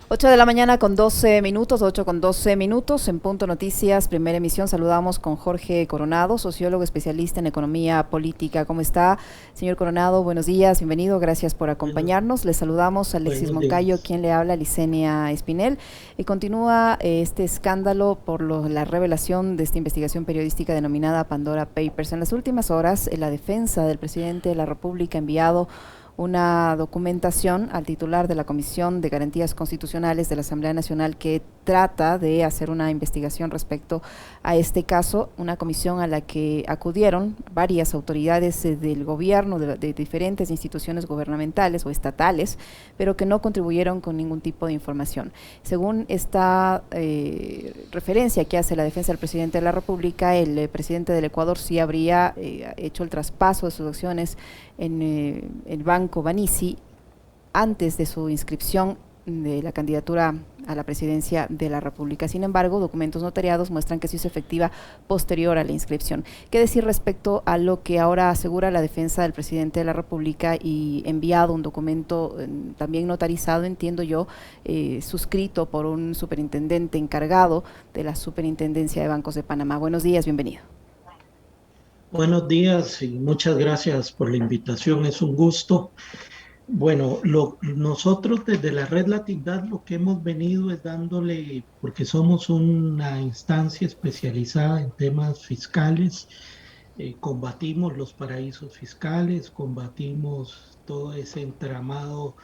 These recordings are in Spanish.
8 de la mañana con 12 minutos, 8 con 12 minutos, en Punto Noticias, primera emisión. Saludamos con Jorge Coronado, sociólogo especialista en economía política. ¿Cómo está, señor Coronado? Buenos días, bienvenido, gracias por Buenos, acompañarnos. Le saludamos a Alexis buenos Moncayo, días. quien le habla, Licenia Espinel. Y continúa este escándalo por la revelación de esta investigación periodística denominada Pandora Papers. En las últimas horas, la defensa del presidente de la República ha enviado una documentación al titular de la Comisión de Garantías Constitucionales de la Asamblea Nacional que trata de hacer una investigación respecto a este caso, una comisión a la que acudieron varias autoridades del gobierno, de diferentes instituciones gubernamentales o estatales, pero que no contribuyeron con ningún tipo de información. Según esta referencia que hace la defensa del presidente de la República, el presidente del Ecuador sí habría hecho el traspaso de sus acciones en el Banco Banisi antes de su inscripción de la candidatura a la presidencia de la República. Sin embargo, documentos notariados muestran que se hizo efectiva posterior a la inscripción. ¿Qué decir respecto a lo que ahora asegura la defensa del presidente de la República y enviado un documento también notarizado, entiendo yo, suscrito por un superintendente encargado de la Superintendencia de Bancos de Panamá? Buenos días, bienvenido. Buenos días y muchas gracias por la invitación. Es un gusto. Bueno, nosotros desde la Red Latindad lo que hemos venido es dándole, porque somos una instancia especializada en temas fiscales, combatimos los paraísos fiscales, combatimos todo ese entramado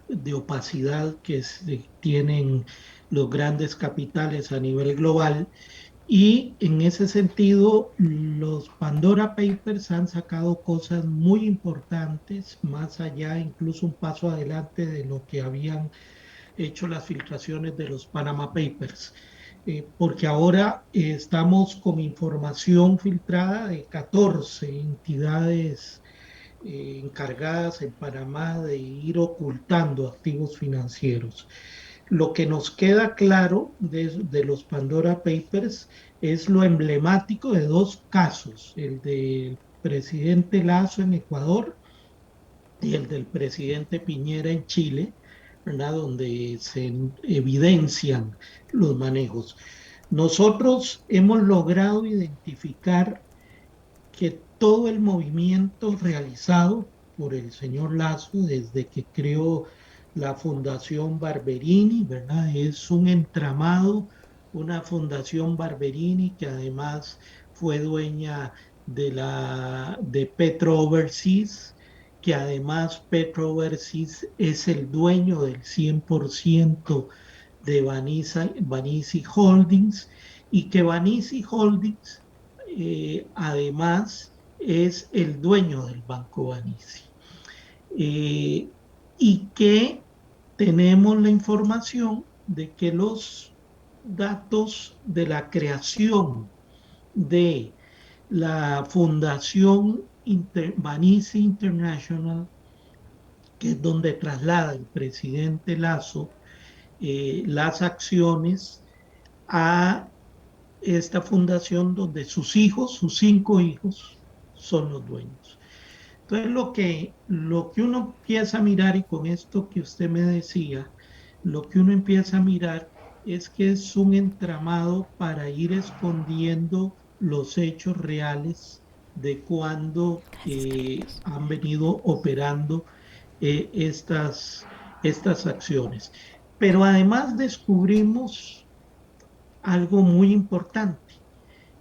de opacidad tienen los grandes capitales a nivel global. Y en ese sentido, los Pandora Papers han sacado cosas muy importantes, más allá, incluso un paso adelante de lo que habían hecho las filtraciones de los Panama Papers. Porque ahora estamos con información filtrada de 14 entidades encargadas en Panamá de ir ocultando activos financieros. Lo que nos queda claro de los Pandora Papers es lo emblemático de dos casos, el del presidente Lazo en Ecuador y el del presidente Piñera en Chile, ¿verdad? Donde se evidencian los manejos. Nosotros hemos logrado identificar que todo el movimiento realizado por el señor Lazo desde que creó la Fundación Barberini, ¿verdad? Es un entramado, una Fundación Barberini que además fue dueña de Petro Overseas, que además Petro Overseas es el dueño del 100% de Banisi Holdings y que Banisi Holdings además es el dueño del Banco Banisi. Eh, y que tenemos la información de que los datos de la creación de la Fundación Banisi International, que es donde traslada el presidente Lazo las acciones a esta fundación donde sus hijos, sus 5 hijos, son los dueños. Entonces, lo que uno empieza a mirar, y con esto que usted me decía, lo que uno empieza a mirar es que es un entramado para ir escondiendo los hechos reales de cuando Gracias, Carlitos. han venido operando estas acciones. Pero además descubrimos algo muy importante,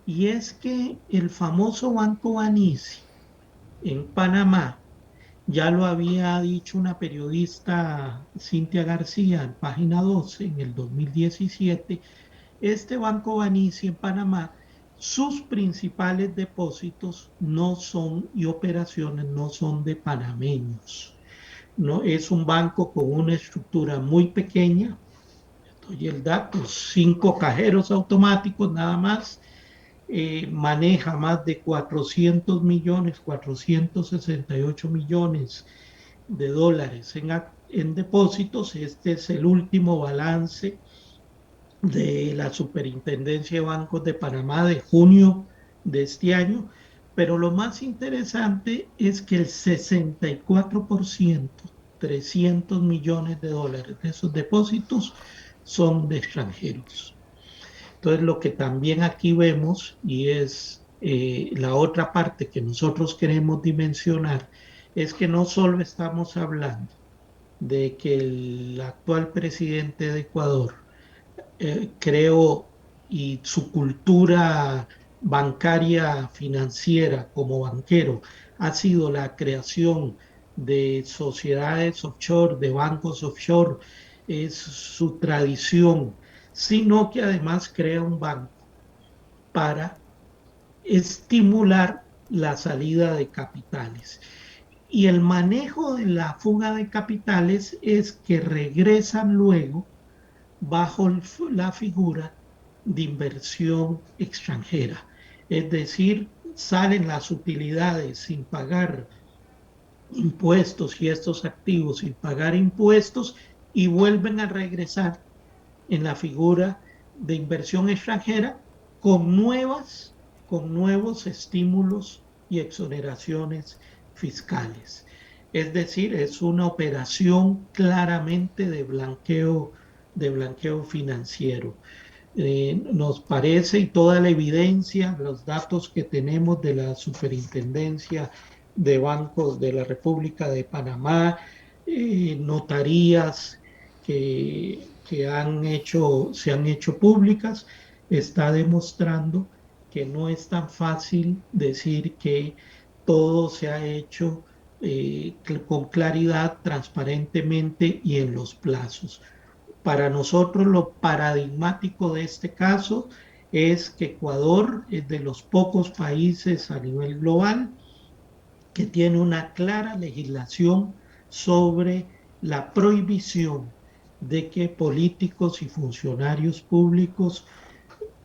y es que el famoso Banco Banisi en Panamá, ya lo había dicho una periodista, Cintia García, en Página 12 en el 2017, este Banco Banisi en Panamá, sus principales depósitos no son y operaciones no son de panameños. No, es un banco con una estructura muy pequeña, doy el dato, 5 cajeros automáticos nada más, maneja más de 400 millones, 468 millones de dólares en depósitos. Este es el último balance de la Superintendencia de Bancos de Panamá de junio de este año, pero lo más interesante es que el 64%, $300 millones de esos depósitos son de extranjeros. Entonces, lo que también aquí vemos, y es la otra parte que nosotros queremos dimensionar, es que no solo estamos hablando de que el actual presidente de Ecuador creó, y su cultura bancaria financiera como banquero ha sido la creación de sociedades offshore, de bancos offshore, es su tradición, sino que además crea un banco para estimular la salida de capitales. Y el manejo de la fuga de capitales es que regresan luego bajo la figura de inversión extranjera. Es decir, salen las utilidades sin pagar impuestos y estos activos sin pagar impuestos y vuelven a regresar en la figura de inversión extranjera con con nuevos estímulos y exoneraciones fiscales. Es decir, es una operación claramente de blanqueo financiero. Nos parece, y toda la evidencia, los datos que tenemos de la Superintendencia de Bancos de la República de Panamá, notarías se han hecho públicas, está demostrando que no es tan fácil decir que todo se ha hecho con claridad, transparentemente y en los plazos. Para nosotros lo paradigmático de este caso es que Ecuador es de los pocos países a nivel global que tiene una clara legislación sobre la prohibición de que políticos y funcionarios públicos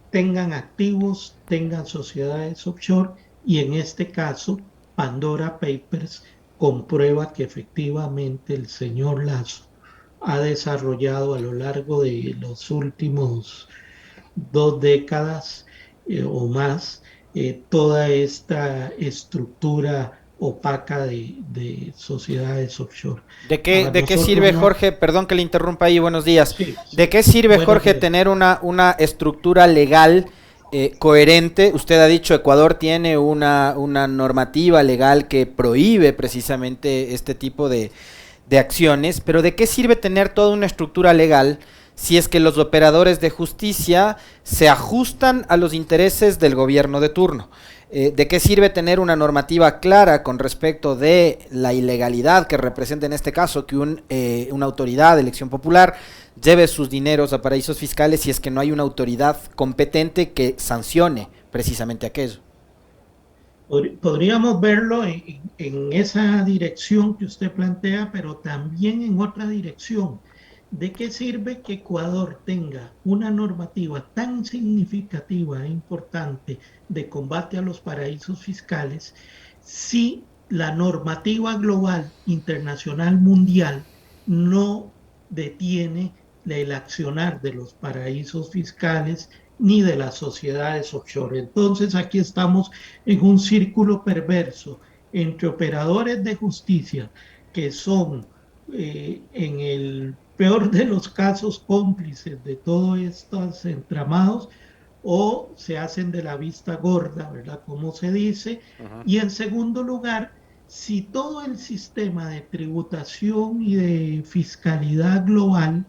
tengan activos, tengan sociedades offshore, y en este caso Pandora Papers comprueba que efectivamente el señor Lazo ha desarrollado a lo largo de los últimos 2 décadas o más toda esta estructura opaca de sociedades offshore. A De qué nosotros sirve, no, Jorge? Perdón que le interrumpa ahí, buenos días. sí, ¿De sí. qué sirve, Buenos Jorge, días. tener una estructura legal coherente? Usted ha dicho Ecuador tiene una normativa legal que prohíbe precisamente este tipo de acciones, pero ¿de qué sirve tener toda una estructura legal si es que los operadores de justicia se ajustan a los intereses del gobierno de turno? ¿De qué sirve tener una normativa clara con respecto de la ilegalidad que representa en este caso que una autoridad de elección popular lleve sus dineros a paraísos fiscales si es que no hay una autoridad competente que sancione precisamente aquello? Podríamos verlo en esa dirección que usted plantea, pero también en otra dirección. ¿De qué sirve que Ecuador tenga una normativa tan significativa e importante de combate a los paraísos fiscales si la normativa global, internacional, mundial no detiene el accionar de los paraísos fiscales ni de las sociedades offshore? Entonces aquí estamos en un círculo perverso entre operadores de justicia que son en el peor de los casos cómplices de todos estos entramados, o se hacen de la vista gorda, ¿verdad? Como se dice. Ajá. Y en segundo lugar, si todo el sistema de tributación y de fiscalidad global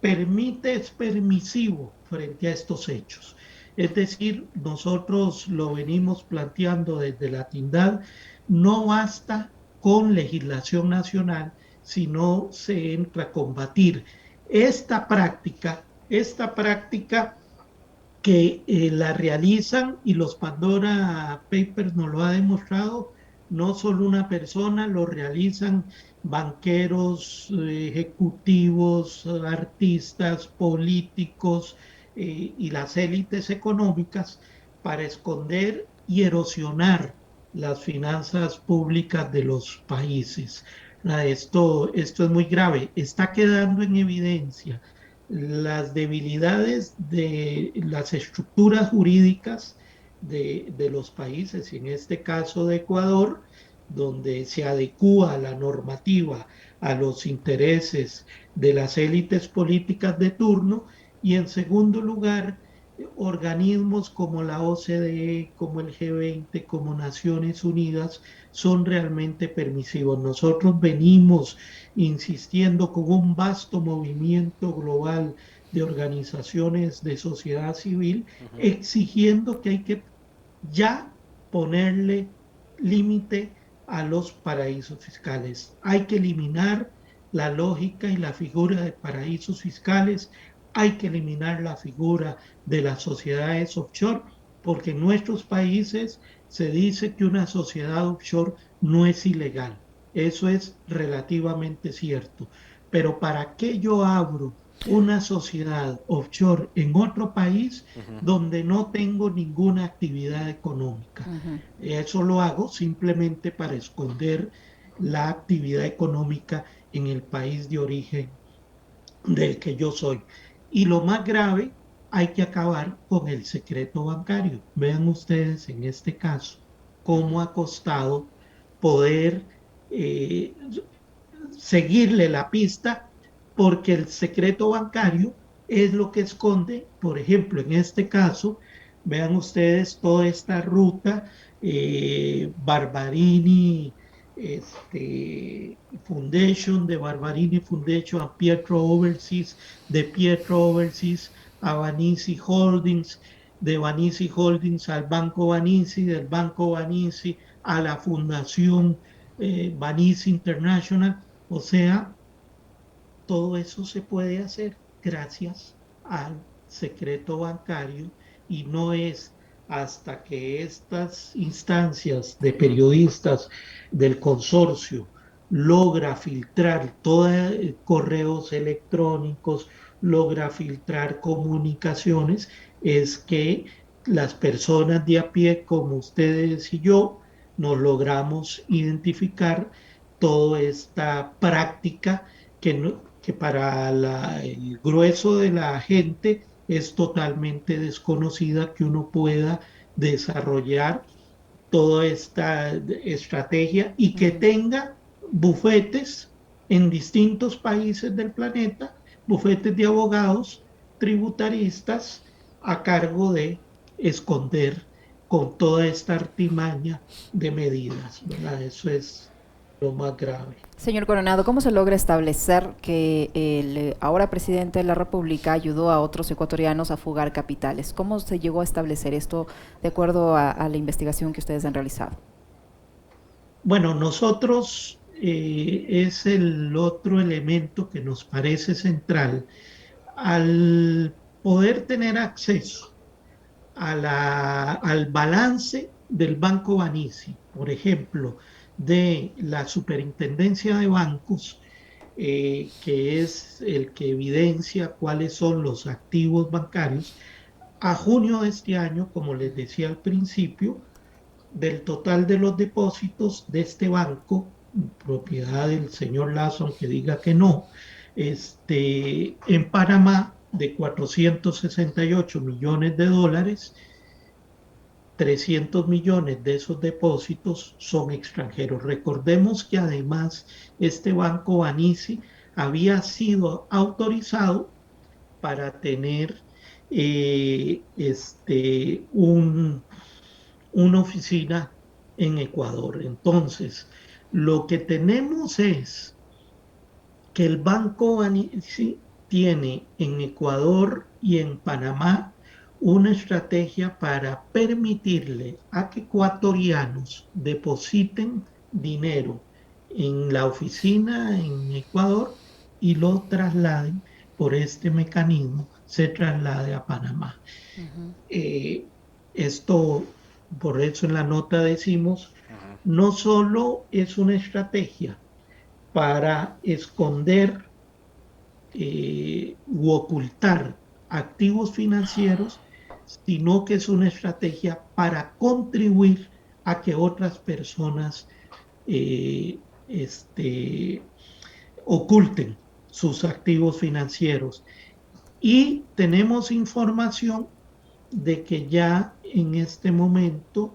es permisivo frente a estos hechos. Es decir, nosotros lo venimos planteando desde la Tindad, no basta con legislación nacional, sino se entra a combatir esta práctica que la realizan, y los Pandora Papers nos lo ha demostrado, no solo una persona, lo realizan banqueros, ejecutivos, artistas, políticos y las élites económicas para esconder y erosionar las finanzas públicas de los países. Esto es muy grave, está quedando en evidencia las debilidades de las estructuras jurídicas de los países, y en este caso de Ecuador, donde se adecúa la normativa a los intereses de las élites políticas de turno, y en segundo lugar, organismos como la OCDE, como el G20, como Naciones Unidas, son realmente permisivos. Nosotros venimos insistiendo con un vasto movimiento global de organizaciones de sociedad civil, exigiendo que hay que ya ponerle límite a los paraísos fiscales. Hay que eliminar la lógica y la figura de paraísos fiscales, hay que eliminar la figura de las sociedades offshore, porque en nuestros países se dice que una sociedad offshore no es ilegal. Eso es relativamente cierto. Pero ¿para qué yo abro una sociedad offshore en otro país donde no tengo ninguna actividad económica? Eso lo hago simplemente para esconder la actividad económica en el país de origen del que yo soy. Y lo más grave, hay que acabar con el secreto bancario. Vean ustedes en este caso cómo ha costado poder eh, seguirle la pista, porque el secreto bancario es lo que esconde, por ejemplo, en este caso, vean ustedes toda esta ruta, Barbarini Foundation, de Barbarini Foundation a Pietro Overseas, de Pietro Overseas a Banisi Holdings, de Banisi Holdings al Banco Banisi, del Banco Banisi a la Fundación Banisi International. O sea, todo eso se puede hacer gracias al secreto bancario, y no es hasta que estas instancias de periodistas del consorcio logra filtrar todos correos electrónicos, logra filtrar comunicaciones, es que las personas de a pie como ustedes y yo nos logramos identificar toda esta práctica que, que para el grueso de la gente es totalmente desconocida, que uno pueda desarrollar toda esta estrategia y que tenga bufetes en distintos países del planeta, bufetes de abogados tributaristas a cargo de esconder con toda esta artimaña de medidas, ¿verdad? Eso es lo más grave. Señor Coronado, ¿cómo se logra establecer que el ahora presidente de la República ayudó a otros ecuatorianos a fugar capitales? ¿Cómo se llegó a establecer esto de acuerdo a la investigación que ustedes han realizado? Bueno, nosotros es el otro elemento que nos parece central al poder tener acceso al balance del Banco Banisi, por ejemplo, de la Superintendencia de Bancos, que es el que evidencia cuáles son los activos bancarios. A junio de este año, como les decía al principio, del total de los depósitos de este banco, propiedad del señor Lazo, aunque diga que no, en Panamá, de 468 millones de dólares, 300 millones de esos depósitos son extranjeros. Recordemos que además este banco Banisi había sido autorizado para tener una oficina en Ecuador. Entonces, lo que tenemos es que el Banco Banisi tiene en Ecuador y en Panamá una estrategia para permitirle a que ecuatorianos depositen dinero en la oficina en Ecuador y lo trasladen por este mecanismo, se traslade a Panamá. Esto, por eso en la nota decimos, no solo es una estrategia para esconder u ocultar activos financieros, sino que es una estrategia para contribuir a que otras personas eh, oculten sus activos financieros. Y tenemos información de que ya en este momento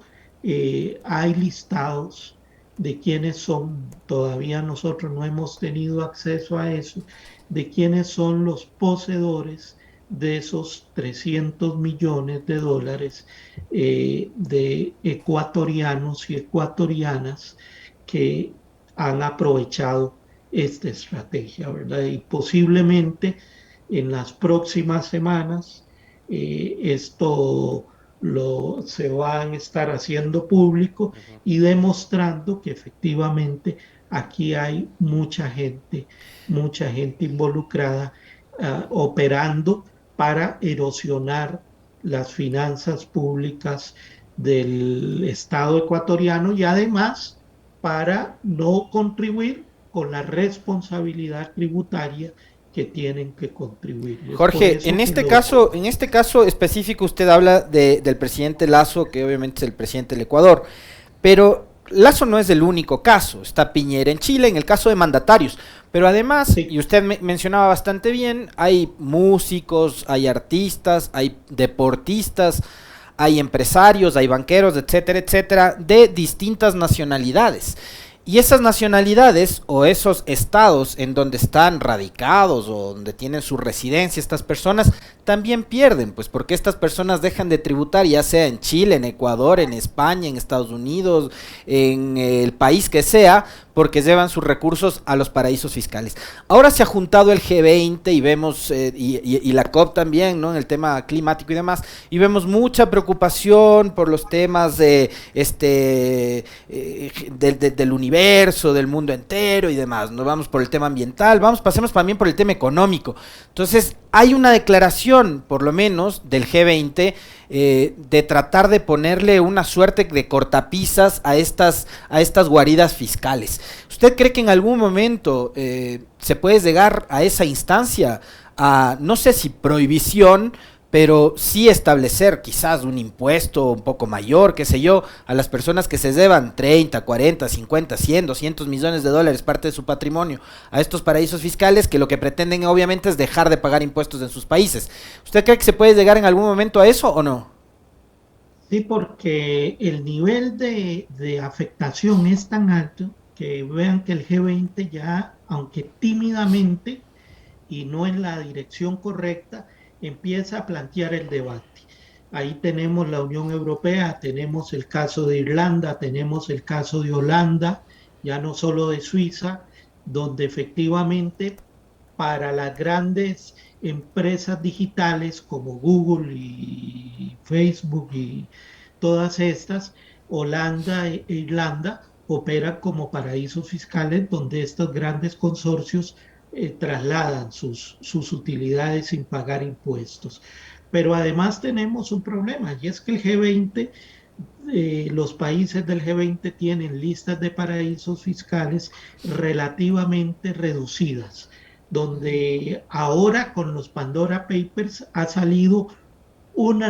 hay listados de quiénes son, todavía nosotros no hemos tenido acceso a eso, de quiénes son los poseedores de esos 300 millones de dólares de ecuatorianos y ecuatorianas que han aprovechado esta estrategia, ¿verdad? Y posiblemente en las próximas semanas esto se van a estar haciendo público y demostrando que efectivamente aquí hay mucha gente involucrada operando para erosionar las finanzas públicas del Estado ecuatoriano y además para no contribuir con la responsabilidad tributaria que tienen que contribuir. Jorge, en este caso específico usted habla del presidente Lasso, que obviamente es el presidente del Ecuador, pero Lasso no es el único caso, está Piñera en Chile, en el caso de mandatarios, pero además, sí, y usted mencionaba bastante bien, hay músicos, hay artistas, hay deportistas, hay empresarios, hay banqueros, etcétera, etcétera, de distintas nacionalidades. Y esas nacionalidades o esos estados en donde están radicados o donde tienen su residencia estas personas también pierden, pues porque estas personas dejan de tributar, ya sea en Chile, en Ecuador, en España, en Estados Unidos, en el país que sea, porque llevan sus recursos a los paraísos fiscales. Ahora se ha juntado el G20 y vemos, y la COP también, ¿no? En el tema climático y demás, y vemos mucha preocupación por los temas de del universo, del mundo entero y demás. Nos vamos por el tema ambiental, pasemos también por el tema económico. Entonces, hay una declaración, por lo menos, del G20 de tratar de ponerle una suerte de cortapisas a estas guaridas fiscales. ¿Usted cree que en algún momento se puede llegar a esa instancia, a no sé si prohibición, pero sí establecer quizás un impuesto un poco mayor, qué sé yo, a las personas que se llevan 30, 40, 50, 100, 200 millones de dólares, parte de su patrimonio, a estos paraísos fiscales que lo que pretenden obviamente es dejar de pagar impuestos en sus países? ¿Usted cree que se puede llegar en algún momento a eso o no? Sí, porque el nivel de afectación es tan alto que vean que el G20 ya, aunque tímidamente, y no en la dirección correcta, empieza a plantear el debate. Ahí tenemos la Unión Europea, tenemos el caso de Irlanda, tenemos el caso de Holanda, ya no solo de Suiza, donde efectivamente para las grandes empresas digitales como Google y Facebook y todas estas, Holanda e Irlanda operan como paraísos fiscales donde estos grandes consorcios trasladan sus utilidades sin pagar impuestos. Pero además tenemos un problema y es que el G20, los países del G20 tienen listas de paraísos fiscales relativamente reducidas, donde ahora con los Pandora Papers ha salido una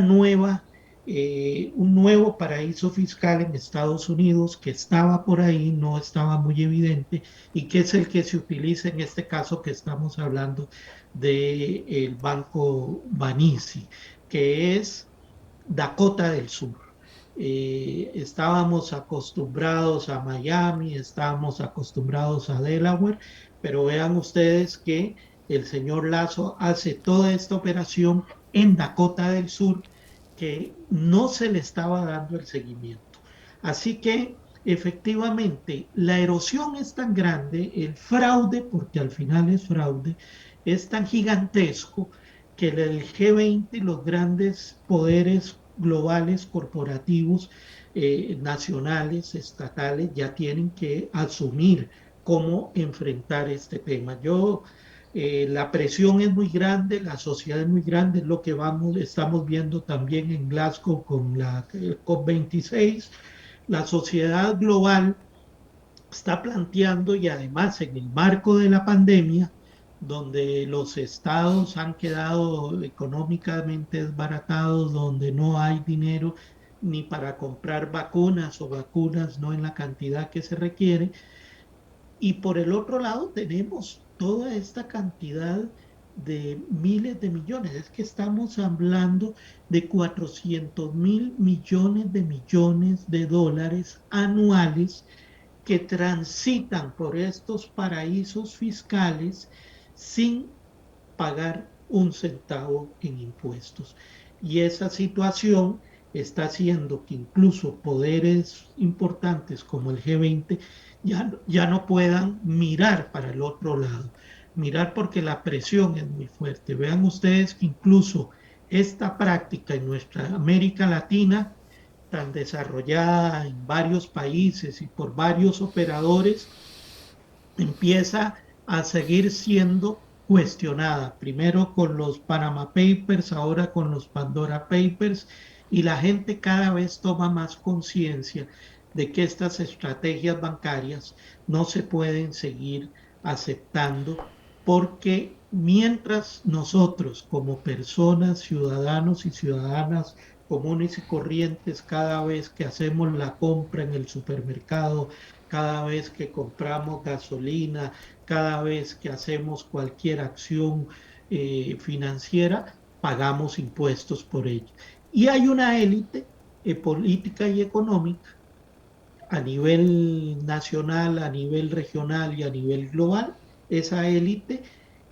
un nuevo paraíso fiscal en Estados Unidos que estaba por ahí, no estaba muy evidente, y que es el que se utiliza en este caso que estamos hablando del Banco Banisi, que es Dakota del Sur. Estábamos acostumbrados a Miami, estábamos acostumbrados a Delaware, pero vean ustedes que el señor Lasso hace toda esta operación en Dakota del Sur que no se le estaba dando el seguimiento. Así que efectivamente la erosión es tan grande, el fraude, porque al final es fraude, es tan gigantesco que el G20 y los grandes poderes globales, corporativos, nacionales, estatales, ya tienen que asumir cómo enfrentar este tema. La presión es muy grande, la sociedad es muy grande, es lo que estamos viendo también en Glasgow con la COP26. La sociedad global está planteando y además en el marco de la pandemia, donde los estados han quedado económicamente desbaratados, donde no hay dinero ni para comprar vacunas o vacunas no en la cantidad que se requiere, y por el otro lado tenemos toda esta cantidad de miles de millones. Es que estamos hablando de 400 mil millones de dólares anuales que transitan por estos paraísos fiscales sin pagar un centavo en impuestos. Y esa situación está haciendo que incluso poderes importantes como el G20 ya no puedan mirar para el otro lado, mirar porque la presión es muy fuerte. Vean ustedes que incluso esta práctica en nuestra América Latina, tan desarrollada en varios países y por varios operadores, empieza a seguir siendo cuestionada, primero con los Panama Papers, ahora con los Pandora Papers, y la gente cada vez toma más conciencia de que estas estrategias bancarias no se pueden seguir aceptando porque mientras nosotros como personas, ciudadanos y ciudadanas comunes y corrientes, cada vez que hacemos la compra en el supermercado, cada vez que compramos gasolina, cada vez que hacemos cualquier acción financiera, pagamos impuestos por ello. Y hay una élite política y económica a nivel nacional, a nivel regional y a nivel global, esa élite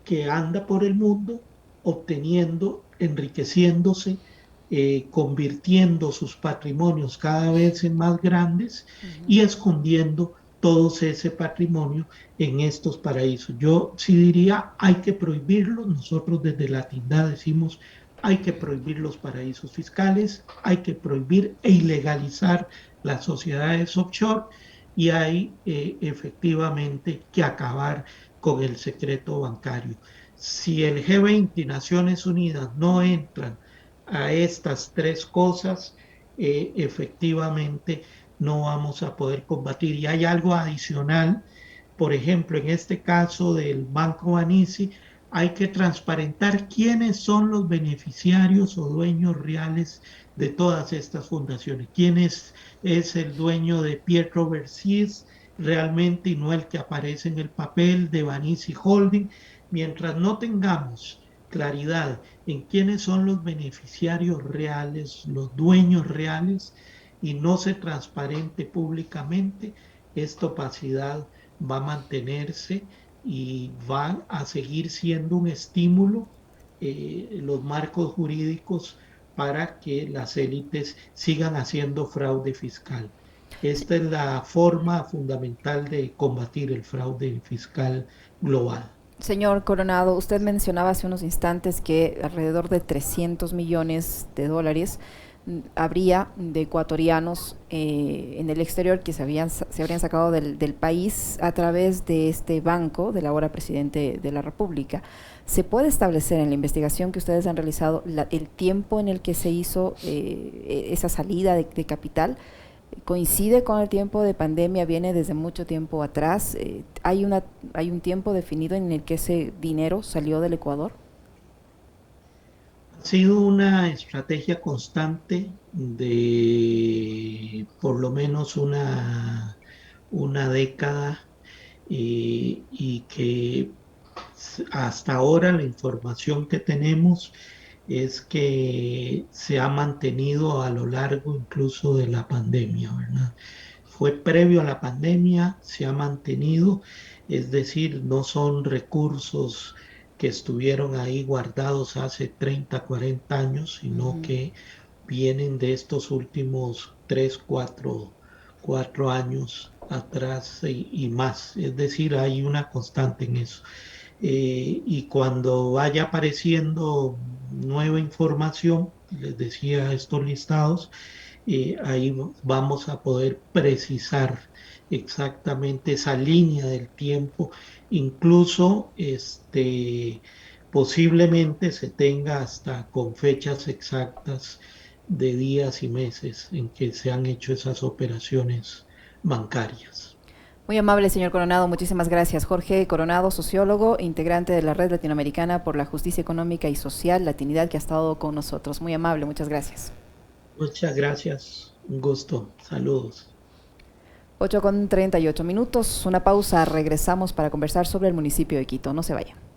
que anda por el mundo obteniendo, enriqueciéndose, convirtiendo sus patrimonios cada vez en más grandes y escondiendo todo ese patrimonio en estos paraísos. Yo sí diría, hay que prohibirlos. Nosotros desde la Tindad decimos, hay que prohibir los paraísos fiscales, hay que prohibir e ilegalizar las sociedades offshore y hay efectivamente que acabar con el secreto bancario. Si el G20 y Naciones Unidas no entran a estas tres cosas, efectivamente no vamos a poder combatir. Y hay algo adicional, por ejemplo, en este caso del Banco Banisi, hay que transparentar quiénes son los beneficiarios o dueños reales de todas estas fundaciones, quién es el dueño de Pietro Versis realmente y no el que aparece en el papel de Banisi Holding. Mientras no tengamos claridad en quiénes son los beneficiarios reales, los dueños reales, y no se transparente públicamente, esta opacidad va a mantenerse y van a seguir siendo un estímulo los marcos jurídicos para que las élites sigan haciendo fraude fiscal. Esta es la forma fundamental de combatir el fraude fiscal global. Señor Coronado, usted mencionaba hace unos instantes que alrededor de 300 millones de dólares habría de ecuatorianos en el exterior que se habrían sacado del país a través de este banco del ahora presidente de la República. ¿Se puede establecer en la investigación que ustedes han realizado el tiempo en el que se hizo esa salida de capital? ¿Coincide con el tiempo de pandemia? ¿Viene desde mucho tiempo atrás? ¿Hay un tiempo definido en el que ese dinero salió del Ecuador? Ha sido una estrategia constante de por lo menos una década y que hasta ahora la información que tenemos es que se ha mantenido a lo largo incluso de la pandemia, ¿verdad? Fue previo a la pandemia, se ha mantenido, es decir, no son recursos que estuvieron ahí guardados hace 30, 40 años, sino que vienen de estos últimos 3, 4 años atrás y más. Es decir, hay una constante en eso. Y cuando vaya apareciendo nueva información, les decía estos listados, ahí vamos a poder precisar exactamente esa línea del tiempo, incluso posiblemente se tenga hasta con fechas exactas de días y meses en que se han hecho esas operaciones bancarias. Muy amable, señor Coronado, muchísimas gracias. Jorge Coronado, sociólogo, integrante de la Red Latinoamericana por la Justicia Económica y Social, Latinidad, que ha estado con nosotros. Muy amable, muchas gracias. Muchas gracias, un gusto, saludos. 8:38 minutos, una pausa, regresamos para conversar sobre el municipio de Quito, no se vayan.